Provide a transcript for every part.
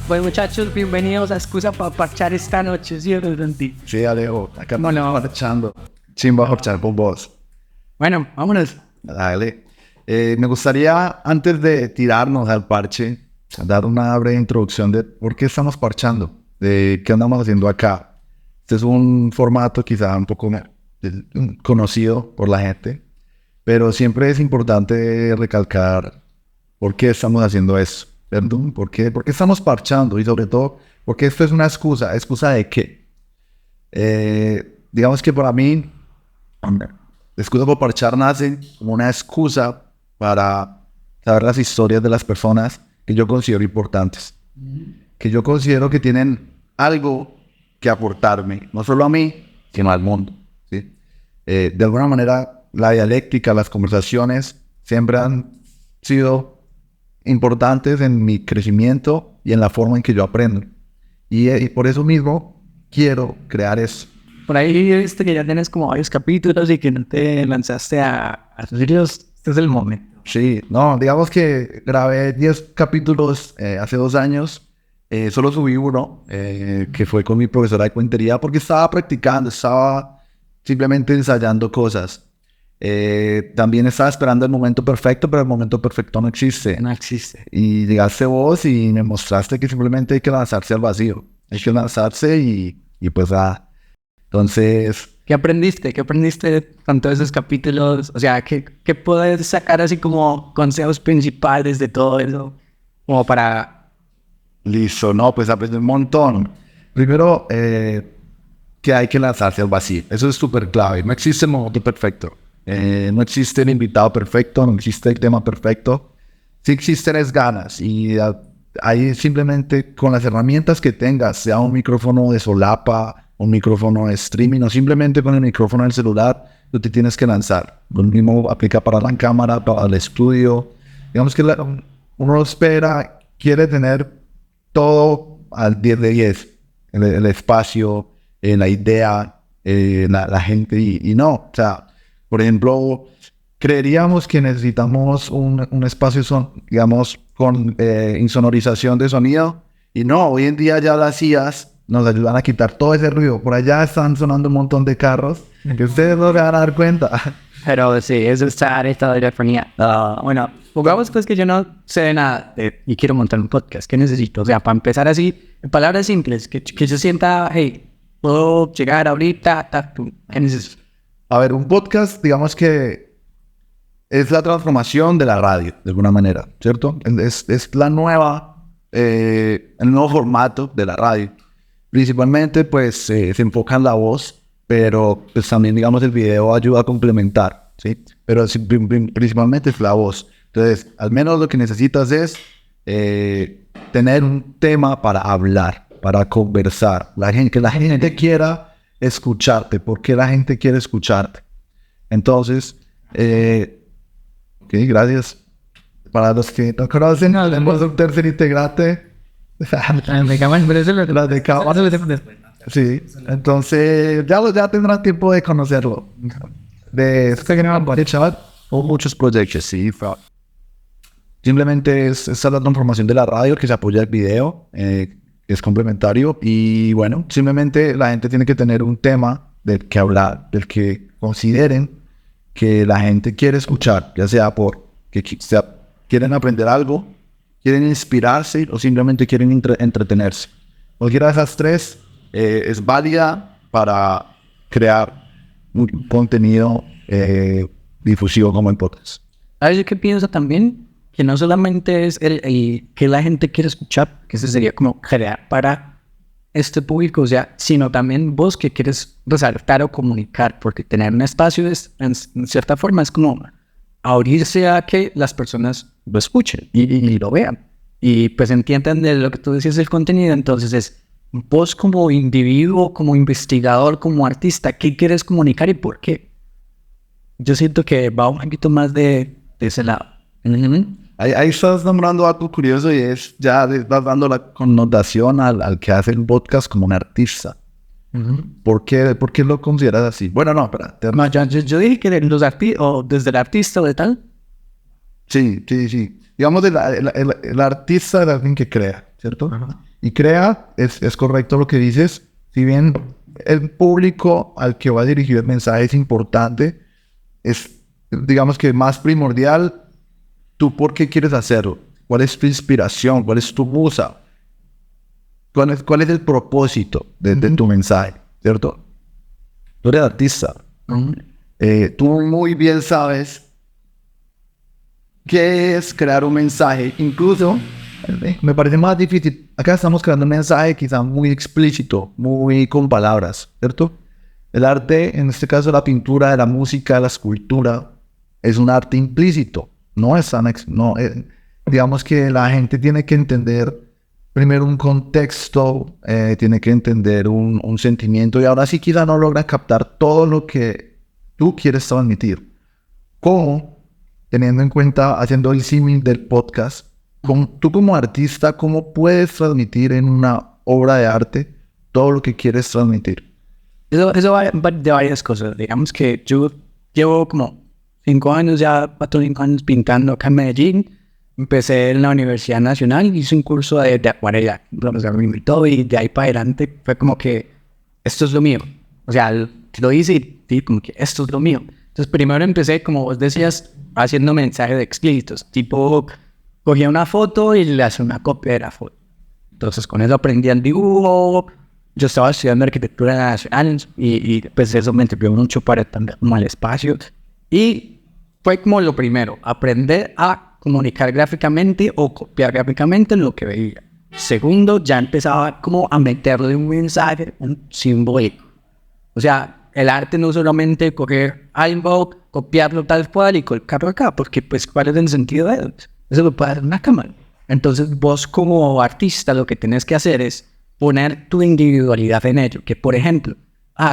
Pues muchachos, bienvenidos a Excusa para Parchar esta noche, ¿sí? Sí, Alejo, acá Bueno. estamos parchando. Chimba parchar con vos. Bueno, vámonos. Dale. Me gustaría, antes de tirarnos al parche, dar una breve introducción de por qué estamos parchando, de qué andamos haciendo acá. Este es un formato quizá un poco conocido por la gente, pero siempre es importante recalcar por qué estamos haciendo eso, ¿perdón? ¿Por qué estamos parchando? Y sobre todo, porque esto es una excusa. ¿Excusa de qué? Digamos que para mí, excusa por parchar nace como una excusa para saber las historias de las personas que yo considero importantes, que yo considero que tienen algo que aportarme, no solo a mí, sino al mundo, ¿sí? De alguna manera, la dialéctica, las conversaciones siempre han sido importantes en mi crecimiento y en la forma en que yo aprendo. Y por eso mismo quiero crear eso. Por ahí viste que ya tienes como varios capítulos y que no te lanzaste a subirlos. Este es el momento. Sí, no, digamos que grabé 10 capítulos hace 2 años. Solo subí uno, que fue con mi profesora de cuentería, porque estaba practicando, estaba simplemente ensayando cosas. También estaba esperando el momento perfecto, pero el momento perfecto no existe. No existe. Y llegaste vos y me mostraste que simplemente hay que lanzarse al vacío. Hay que lanzarse y pues nada. Entonces, ¿Qué aprendiste? ¿Qué aprendiste con todos esos capítulos? O sea, ¿qué puedes sacar así como consejos principales de todo eso? Como para... listo, no, pues aprendí un montón. Primero, que hay que lanzarse al vacío. Eso es súper clave. No existe el momento perfecto. No existe el invitado perfecto, no existe el tema perfecto. Sí existen es ganas y ahí simplemente con las herramientas que tengas, sea un micrófono de solapa, un micrófono de streaming o simplemente con el micrófono del celular, tú te tienes que lanzar. Lo mismo aplica para la cámara, para el estudio. Digamos que uno espera, quiere tener todo al 10 de 10. El espacio, la idea, la gente y no. O sea, por ejemplo, creeríamos que necesitamos un espacio, digamos, con insonorización de sonido. Y no, hoy en día ya las IAs nos ayudan a quitar todo ese ruido. Por allá están sonando un montón de carros que ustedes no se van a dar cuenta. Pero sí, eso está en esta telefonía. Bueno, pongamos pues que yo no sé de nada y quiero montar un podcast. ¿Qué necesito? O sea, para empezar así, en palabras simples, que yo sienta, hey, puedo llegar ahorita, ¿qué necesito? A ver, un podcast, digamos que es la transformación de la radio, de alguna manera, ¿cierto? Es la nueva, el nuevo formato de la radio. Principalmente, pues, se enfoca en la voz, pero pues también, digamos, el video ayuda a complementar, ¿sí? Pero principalmente es la voz. Entonces, al menos lo que necesitas es tener un tema para hablar, para conversar. Que la gente quiera escucharte. ¿Por qué la gente quiere escucharte? Entonces, ok, gracias. Para los que no conocen, tenemos un tercer integrante. Las de cámara. Sí, entonces ya tendrán tiempo de conocerlo. De este gran chaval, o muchos proyectos, sí. Simplemente esa es la transformación de la radio que se apoya el video, es complementario. Y bueno, simplemente la gente tiene que tener un tema del que hablar, del que consideren que la gente quiere escuchar, ya sea porque quieren aprender algo, quieren inspirarse o simplemente quieren entretenerse. Cualquiera de esas tres es válida para crear un contenido difusivo como el podcast. ¿Sabes yo qué pienso también? Que no solamente es el que la gente quiere escuchar, que ese sería como crear para este público, o sea, sino también vos que quieres resaltar o comunicar, porque tener un espacio es, en cierta forma, es como abrirse a que las personas lo escuchen y lo vean. Y pues entiendan de lo que tú decías del contenido. Entonces es vos como individuo, como investigador, como artista, ¿qué quieres comunicar y por qué? Yo siento que va un poquito más de ese lado. Ahí estás nombrando algo curioso y es ya estás dando la connotación al que hace el podcast como un artista. ¿Por qué lo consideras así? Bueno, no, espera. No, yo dije que los artistas, o desde el artista o de tal. Sí. digamos, el artista es alguien que crea, ¿cierto? Ajá. Y crea, es correcto lo que dices, si bien el público al que va a dirigir el mensaje es importante, es, digamos que más primordial, tú por qué quieres hacerlo, cuál es tu inspiración, cuál es tu musa, cuál es el propósito de tu mensaje, ¿cierto? Tú eres artista, tú muy bien sabes qué es crear un mensaje, incluso me parece más difícil. Acá estamos creando un mensaje quizá muy explícito, muy con palabras, ¿cierto? El arte, en este caso la pintura, la música, la escultura, es un arte implícito, no es tan... digamos que la gente tiene que entender primero un contexto, tiene que entender un sentimiento, y ahora sí quizá no logran captar todo lo que tú quieres transmitir. ¿Cómo? Teniendo en cuenta, haciendo el símil del podcast, tú como artista, ¿cómo puedes transmitir en una obra de arte todo lo que quieres transmitir? Eso va de varias cosas. Digamos que yo llevo como 5 años, ya 4 o 5 años pintando acá en Medellín. Empecé en la Universidad Nacional, hice un curso de acuarela, el profesor me invitó y de ahí para adelante fue como que esto es lo mío. O sea, lo hice y como que esto es lo mío. Entonces primero empecé, como vos decías, haciendo mensajes explícitos, tipo cogía una foto y le hacía una copia de la foto. Entonces con eso aprendí el dibujo. Yo estaba estudiando arquitectura nacional y pues eso me enseñó mucho para entender como el espacio. Y fue como lo primero, aprender a comunicar gráficamente o copiar gráficamente lo que veía. Segundo, ya empezaba como a meterle un mensaje, un simbólico. O sea, el arte no solamente coger algo, copiarlo tal cual y colocarlo acá, porque pues ¿cuál es el sentido de eso? Eso lo puede hacer una cámara. Entonces vos como artista lo que tenés que hacer es poner tu individualidad en ello. Que por ejemplo,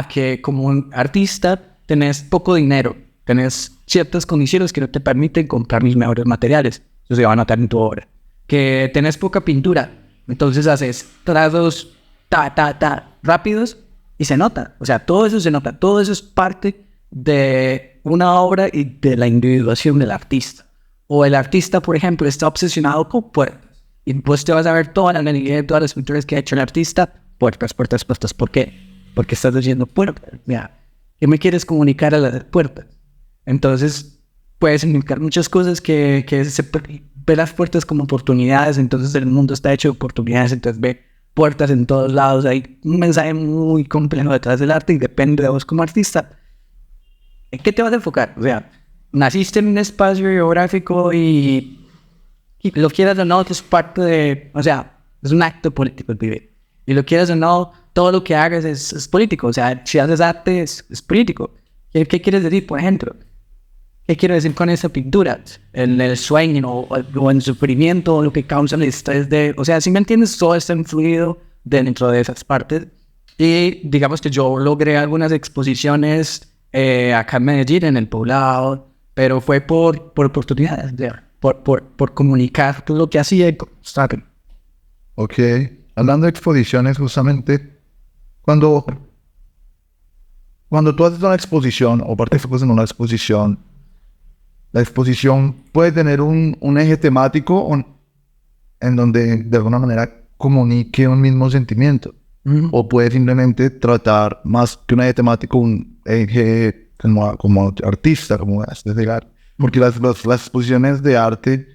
que como un artista tenés poco dinero, tenés ciertas condiciones que no te permiten comprar mis mejores materiales. Eso se va a notar en tu obra. Que tenés poca pintura, entonces haces trazos rápidos y se nota. O sea, todo eso se nota. Todo eso es parte de una obra y de la individuación del artista. O el artista, por ejemplo, está obsesionado con puertas. Y pues te vas a ver toda la galería de todas las pinturas que ha hecho el artista. Puertas, puertas, puertas. ¿Por qué? Porque estás diciendo puertas. Mira, ¿qué me quieres comunicar a las puertas? Entonces, puedes significar muchas cosas que se ve las puertas como oportunidades. Entonces, el mundo está hecho de oportunidades. Entonces, ve puertas en todos lados. Hay un mensaje muy complejo detrás del arte y depende de vos como artista. ¿En qué te vas a enfocar? O sea, naciste en un espacio geográfico y lo quieras o no, es parte de... O sea, es un acto político el vivir. Y lo quieras o no, todo lo que hagas es político. O sea, si haces arte es político. ¿Qué quieres decir, por ejemplo? ¿Qué quiero decir con esa pintura? En el sueño o en el sufrimiento, o lo que causa el estrés de... O sea, si me entiendes, todo está influido dentro de esas partes. Y digamos que yo logré algunas exposiciones acá en Medellín, en el Poblado, pero fue por oportunidades, por comunicar todo lo que hacía y ¿saben? Ok, hablando de exposiciones, justamente, cuando tú haces una exposición o participas en una exposición, la exposición puede tener un eje temático en donde de alguna manera comunique un mismo sentimiento. O puede simplemente tratar más que un eje temático, un eje como artista, como es llegar. Porque las exposiciones de arte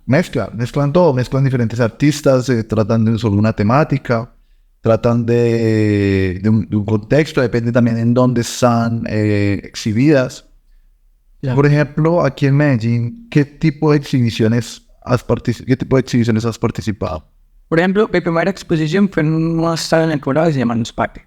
mezclan todo, mezclan diferentes artistas, tratan de solo una temática, tratan de un contexto, depende también en dónde están exhibidas. Yeah. Por ejemplo, aquí en Medellín, ¿qué tipo de exhibiciones has participado? Por ejemplo, mi primera exposición fue en una sala en el Poblado que se llama Los Patios.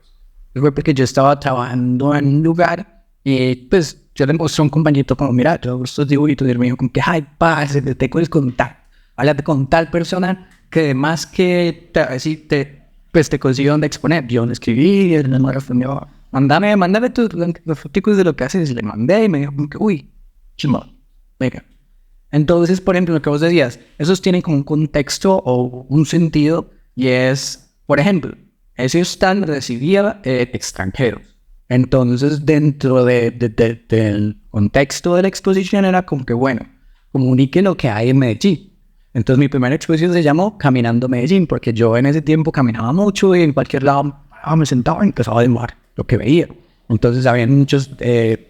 Fue porque yo estaba trabajando en un lugar y pues yo le mostré a un compañero como, mira, yo hago estos dibujitos y él me dijo como que, ay, parce, te puedes contar. Háblate con tal persona que además que te consigo donde exponer. Yo le escribí y él me respondió, mándame los fotos de lo que haces. Y le mandé y me dijo como que, uy, chimón, venga. Entonces, por ejemplo, lo que vos decías, esos tienen como un contexto o un sentido y es, por ejemplo, ese stand recibía extranjeros. Entonces, dentro del contexto de la exposición era como que, bueno, comunique lo que hay en Medellín. Entonces mi primera exposición se llamó Caminando Medellín, porque yo en ese tiempo caminaba mucho y en cualquier lado me sentaba y empezaba a dibujar lo que veía. Entonces había muchos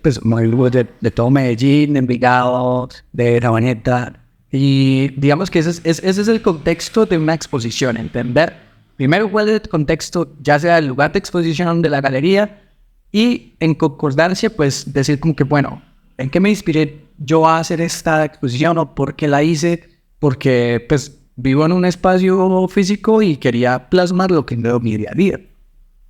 pues, modelos de todo Medellín, de Envigado, de Sabaneta. Y digamos que ese es el contexto de una exposición, entender. Primero, cuál es el contexto, ya sea el lugar de exposición de la galería, y en concordancia, pues decir como que, bueno, ¿en qué me inspiré yo a hacer esta exposición o por qué la hice? Porque pues vivo en un espacio físico y quería plasmar lo que veo mi día a día.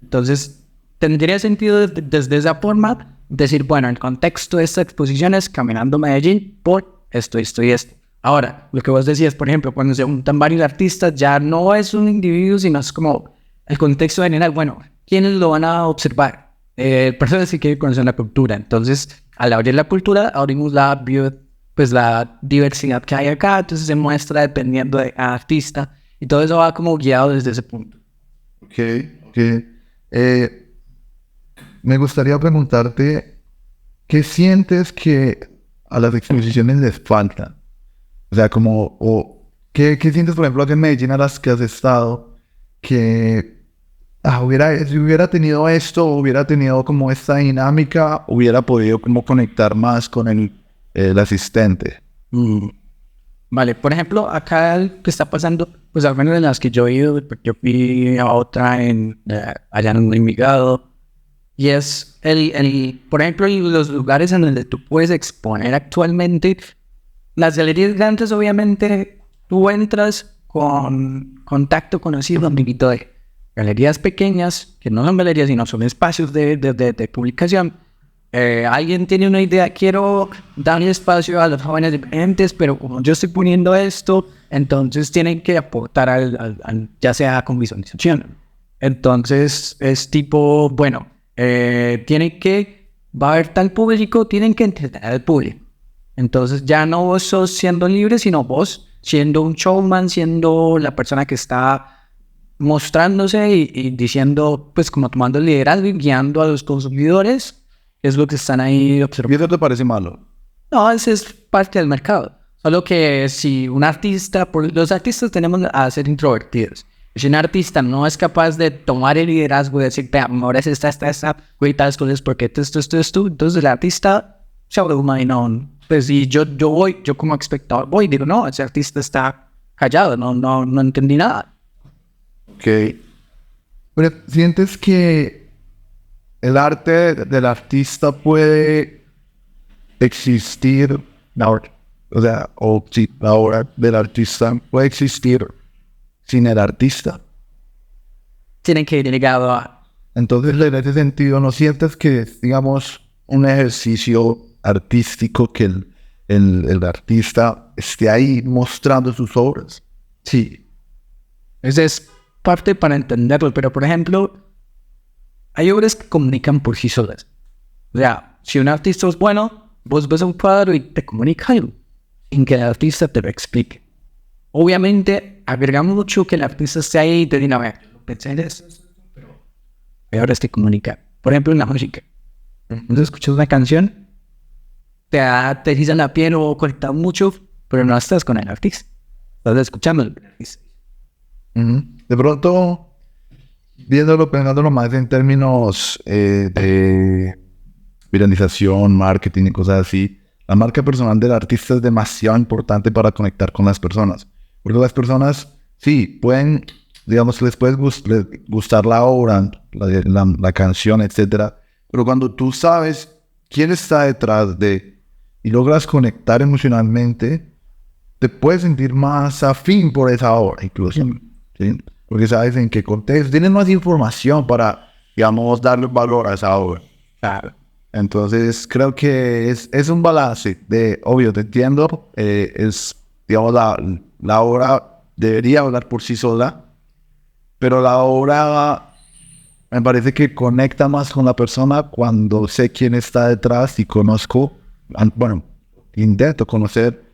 Entonces, tendría sentido desde esa forma decir, bueno, el contexto de esta exposición es Caminando Medellín por esto y esto. Ahora, lo que vos decías, por ejemplo, cuando se juntan varios artistas, ya no es un individuo, sino es como el contexto general. Bueno, ¿quiénes lo van a observar? Personas que quieren conocer la cultura. Entonces, al abrir la cultura, abrimos la diversidad que hay acá. Entonces, se muestra dependiendo de cada artista. Y todo eso va como guiado desde ese punto. Ok. Me gustaría preguntarte, ¿qué sientes que a las exposiciones les falta? O sea, ¿qué sientes, por ejemplo, aquí en Medellín a las que has estado, que si hubiera tenido esto, hubiera tenido como esta dinámica, hubiera podido como conectar más con el asistente? Vale, por ejemplo, acá el que está pasando, pues al menos en las que yo he ido, yo fui a otra allá en Envigado, y es por ejemplo, los lugares en donde tú puedes exponer actualmente. Las galerías grandes, obviamente, tú entras con contacto conocido, amiguito de galerías pequeñas, que no son galerías, sino son espacios de publicación. Alguien tiene una idea, quiero darle espacio a los jóvenes diferentes, pero como yo estoy poniendo esto, entonces tienen que aportar ya sea con visualización. Entonces es tipo, bueno, va a haber tal público, tienen que entretener al público. Entonces ya no vos sos siendo libre, sino vos siendo un showman, siendo la persona que está mostrándose y diciendo, pues como tomando el liderazgo y guiando a los consumidores, es lo que están ahí ¿Y observando. eso te parece malo? No, ese es parte del mercado. Solo que si un artista, los artistas tenemos a ser introvertidos. Si un artista no es capaz de tomar el liderazgo y decir, ahora es esta, güey, tales cosas, porque esto, entonces el artista se abruma y no. Pues si yo como espectador voy y digo, no, ese artista está callado, no entendí nada. Ok. Pero ¿sientes que el arte del artista puede existir, la obra del artista puede existir sin el artista? Tienen que ir ligado a... Entonces, en ese sentido, ¿no sientes que es, digamos, un ejercicio artístico que el artista esté ahí mostrando sus obras? Sí. Esa es parte para entenderlo, pero por ejemplo, hay obras que comunican por sí solas. O sea, si un artista es bueno, vos ves un cuadro y te comunica algo, sin que el artista te lo explique. Obviamente, agregamos mucho que el artista esté ahí y te diga, a ver, yo pensé en eso, pero ahora te comunica. Por ejemplo, en la música. Entonces escuchas una canción, te eriza la piel o conectas mucho, pero no estás con el artista. Estás escuchando al artista. De pronto, pensándolo más en términos de viralización, marketing y cosas así, la marca personal del artista es demasiado importante para conectar con las personas. Porque las personas, sí, pueden, digamos, les puede gustar la obra, la canción, etcétera, pero cuando tú sabes quién está detrás y logras conectar emocionalmente, te puedes sentir más afín por esa obra, incluso. ¿Sí? Porque sabes en qué contexto, tienes más información para, digamos, darle valor a esa obra. Claro. Entonces, creo que es un balance obvio, te entiendo, digamos, la obra debería hablar por sí sola, pero la obra me parece que conecta más con la persona cuando sé quién está detrás y intento conocer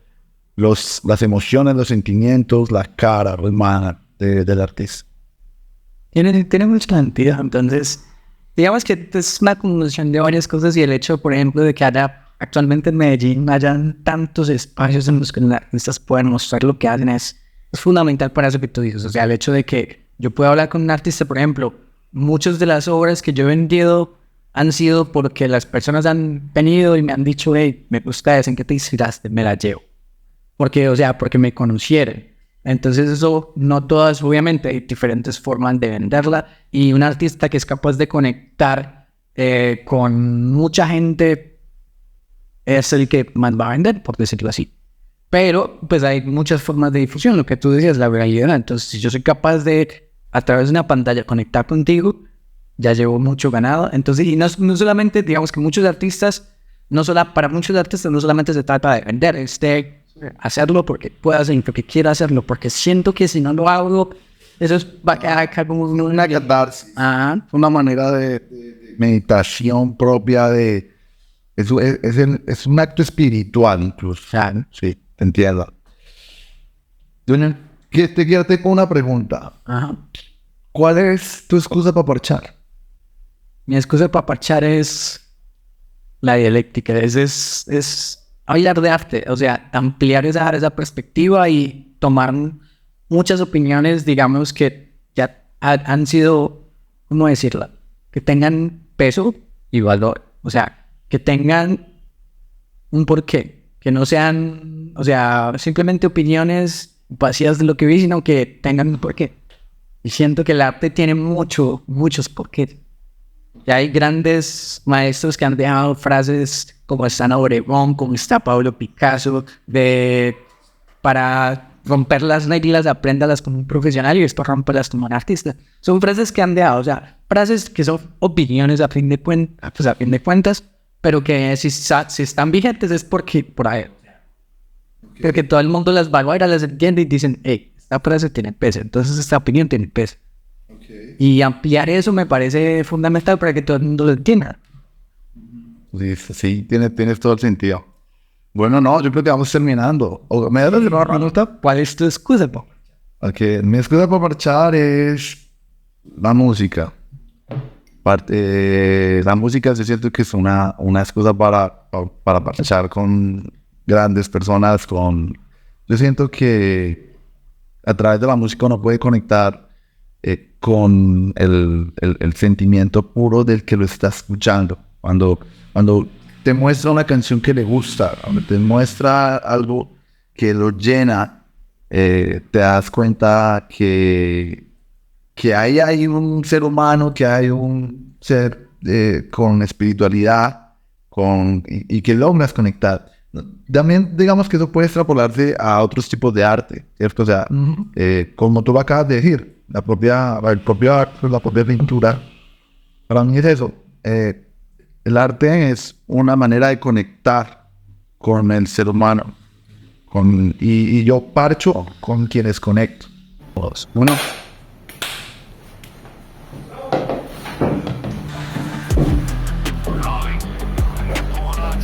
las emociones, los sentimientos, la cara hermana del artista. Tiene mucha cantidad, entonces, digamos que es una combinación de varias cosas y el hecho, por ejemplo, de que haya actualmente en Medellín hayan tantos espacios en los que los artistas pueden mostrar lo que hacen es fundamental para eso que tú dices. O sea, el hecho de que yo pueda hablar con un artista, por ejemplo, muchas de las obras que yo he vendido han sido porque las personas han venido y me han dicho, hey, me gusta eso, ¿en qué te inspiraste? Me la llevo. Porque, o sea, porque me conocieron. Entonces eso, no todas, obviamente, hay diferentes formas de venderla. Y un artista que es capaz de conectar con mucha gente es el que más va a vender, por decirlo así. Pero, pues hay muchas formas de difusión, lo que tú decías, la viralidad. Entonces, si yo soy capaz de, a través de una pantalla, conectar contigo, ya llevo mucho ganado. Entonces, y no solamente, digamos que muchos artistas, para muchos artistas no solamente se trata de vender, es de hacerlo porque puedo hacer, porque quiero hacerlo, porque siento que si no lo hago, eso va a quedar como una catarsis. Una manera de meditación propia de... Es un acto espiritual incluso. Sí, te entiendo. Junior, te quiero con una pregunta. Ajá. ¿Cuál es tu excusa para parchar? Mi excusa para parchar es la dialéctica, es hablar de arte, o sea, ampliar esa perspectiva y tomar muchas opiniones, digamos, que ya han sido, ¿cómo decirlo? Que tengan peso y valor, o sea, que tengan un porqué, que no sean, o sea, simplemente opiniones vacías de lo que vi, sino que tengan un porqué. Y siento que el arte tiene muchos porqués. Ya hay grandes maestros que han dejado frases como está Ana Obregón, como está Pablo Picasso, para romper las reglas, apréndalas como un profesional y después romperlas como un artista. Son frases que han dejado, o sea, frases que son opiniones a fin de cuentas, pero que si están vigentes es porque por ahí. Okay. Porque todo el mundo las valora, las entiende y dicen, hey, esta frase tiene peso, entonces esta opinión tiene peso. Okay. Y ampliar eso me parece fundamental para que todo el mundo lo entienda. Sí, tienes todo el sentido. Bueno, no, yo creo que vamos terminando. ¿Me das la pregunta? ¿Cuál es tu excusa, po? Okay. Mi excusa para marchar es la música. La música yo siento que es una excusa para marchar con grandes personas. Yo siento que a través de la música uno puede conectar con el sentimiento puro del que lo está escuchando. Cuando te muestra una canción que le gusta, cuando te muestra algo que lo llena, te das cuenta que ahí hay un ser humano, que hay un ser con espiritualidad, y que logras conectar. También digamos que eso puede extrapolarse a otros tipos de arte, ¿cierto? O sea, como tú acabas de decir, el propio arte, la propia pintura, para mí es eso. El arte es una manera de conectar con el ser humano, y yo parcho con quienes conecto. Uno.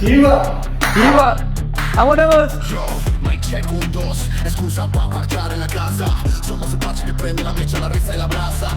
¡Viva! ¡Viva! ¡Vámonos! Check 1, 2, excusa para marchar en la casa. Somos el parche que prende la mecha, la risa y la brasa.